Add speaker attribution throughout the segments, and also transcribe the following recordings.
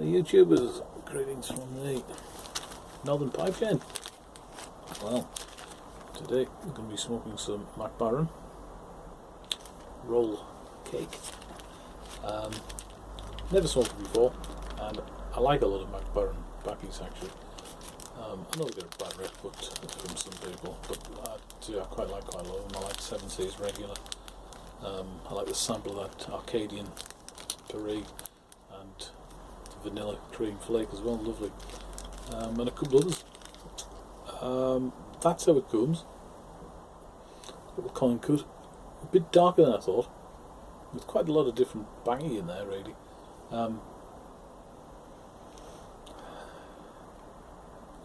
Speaker 1: YouTubers, greetings from the Northern Pipe Chain. Well, today we're going to be smoking some Baren roll cake. Never smoked it before, and I like a lot of Baren baccies actually. I know they get a bad rep from some people, but I quite like quite a lot of them. I like 7C's regular. I like the sample of that Arcadian Paris and vanilla cream flake as well, lovely, and a couple others. That's how it comes. Little coin cut, a bit darker than I thought. There's quite a lot of different baccy in there really.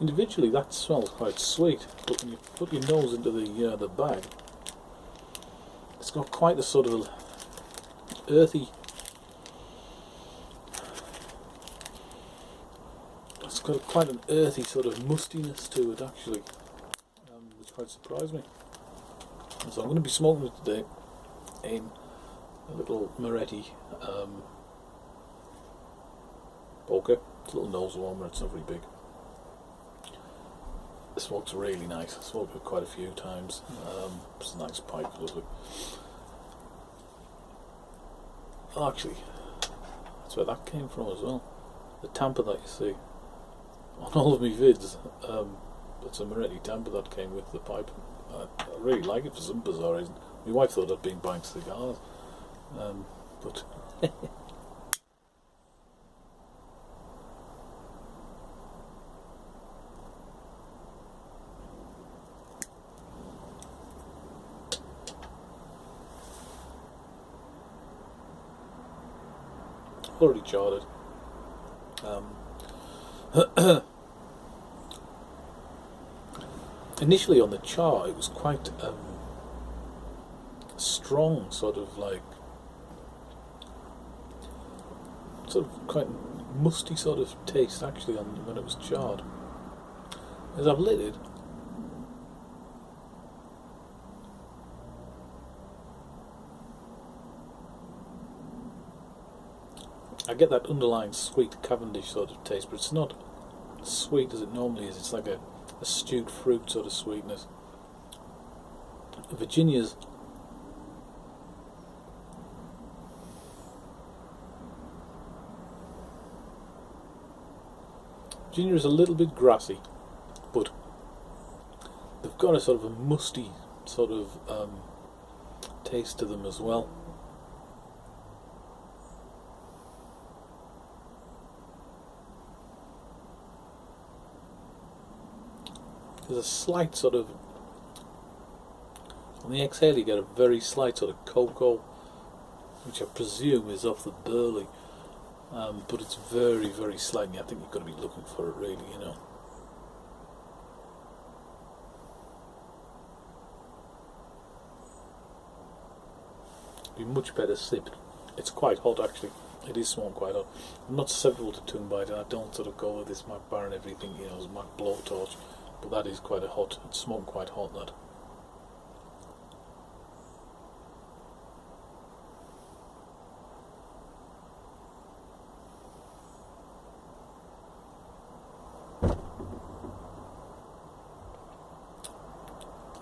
Speaker 1: Individually that smells quite sweet, but when you put your nose into the bag, it's got quite a sort of earthy. It's got quite an earthy sort of mustiness to it actually, which quite surprised me. And so I'm going to be smoking it today in a little Moretti poker. It's a little nose warmer, it's not very big. The smoke's really nice. I smoked it quite a few times. It's a nice pipe, lovely. Oh, actually, that's where that came from as well. The tamper that you see on all of my vids, it's a Moretti tamper that came with the pipe. I really like it for some bizarre reason. My wife thought I'd been buying cigars, but already charred it. Initially on the char it was quite strong, sort of quite musty sort of taste actually when it was charred. As I've lit it, I get that underlying sweet Cavendish sort of taste, but it's not sweet as it normally is. It's like a stewed fruit sort of sweetness. Virginia's Virginia is a little bit grassy, but they've got a sort of a musty sort of taste to them as well. There's a slight sort of, on the exhale you get a very slight sort of cocoa, which I presume is off the burley, but it's very, very slight, and I think you've got to be looking for it really, you know. Be much better sipped. It's quite hot actually. It is smoking quite hot. I'm not susceptible to tongue bite, and I don't sort of go with this Baren everything, you know, as my blowtorch. But that is quite a hot, it's smoking quite hot, that.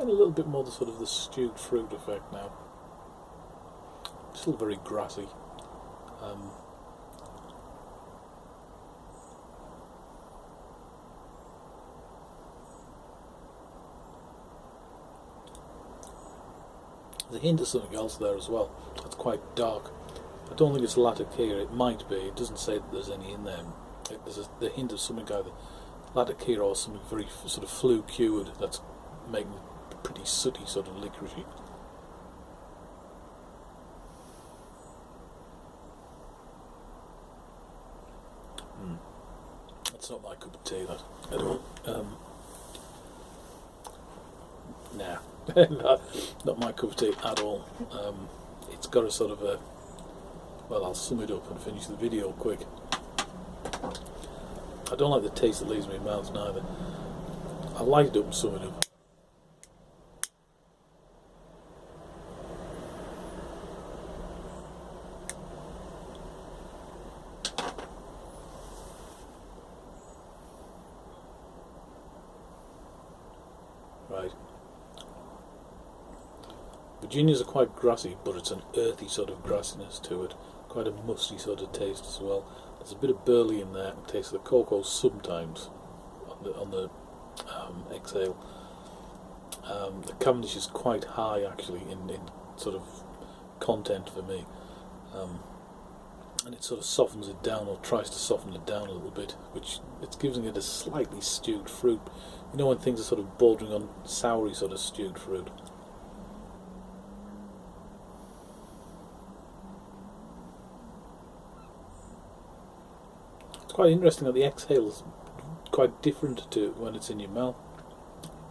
Speaker 1: And a little bit more the sort of the stewed fruit effect now. Still very grassy. There's a hint of something else there as well. It's quite dark. I don't think it's latakia. It might be. It doesn't say that there's any in there. There's the hint of something either latakia or something very sort of flue cured that's making it pretty sooty, sort of licoricey. It's not my cup of tea, that at all. Nah. Not my cup of tea at all. It's got a sort of a, well, I'll sum it up and finish the video quick. I don't like the taste that leaves me in my mouth neither. I'll light it up and sum it up. Virginias are quite grassy, but it's an earthy sort of grassiness to it, quite a musty sort of taste as well. There's a bit of burley in there, and taste of the cocoa sometimes on the exhale. The Cavendish is quite high actually in sort of content for me, and it sort of softens it down, or tries to soften it down a little bit, which it's giving it a slightly stewed fruit. You know when things are sort of bordering on soury sort of stewed fruit. It's quite interesting that the exhale is quite different to when it's in your mouth.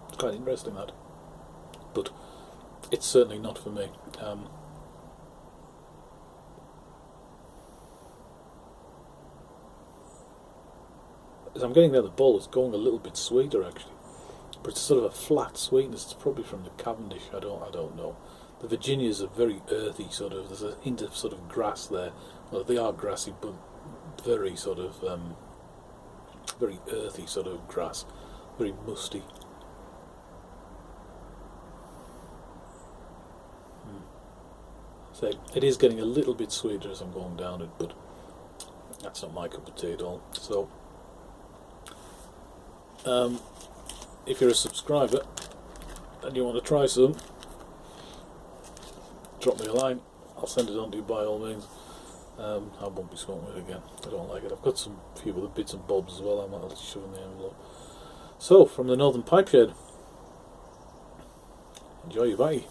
Speaker 1: It's quite interesting that, but it's certainly not for me. As I'm getting there, the bowl is going a little bit sweeter actually, but it's sort of a flat sweetness. It's probably from the Cavendish. I don't know. The Virginias are very earthy, sort of. There's a hint of sort of grass there. Well, they are grassy, but very sort of very earthy sort of grass, very musty. So it is getting a little bit sweeter as I'm going down it, but that's not my cup of tea at all. So if you're a subscriber and you want to try some, drop me a line. I'll send it on to you by all means. I won't be smoking it again. I don't like it. I've got some few other bits and bobs as well. I might shove in the envelope. So, from the Northern Pipe Shed, enjoy your bye.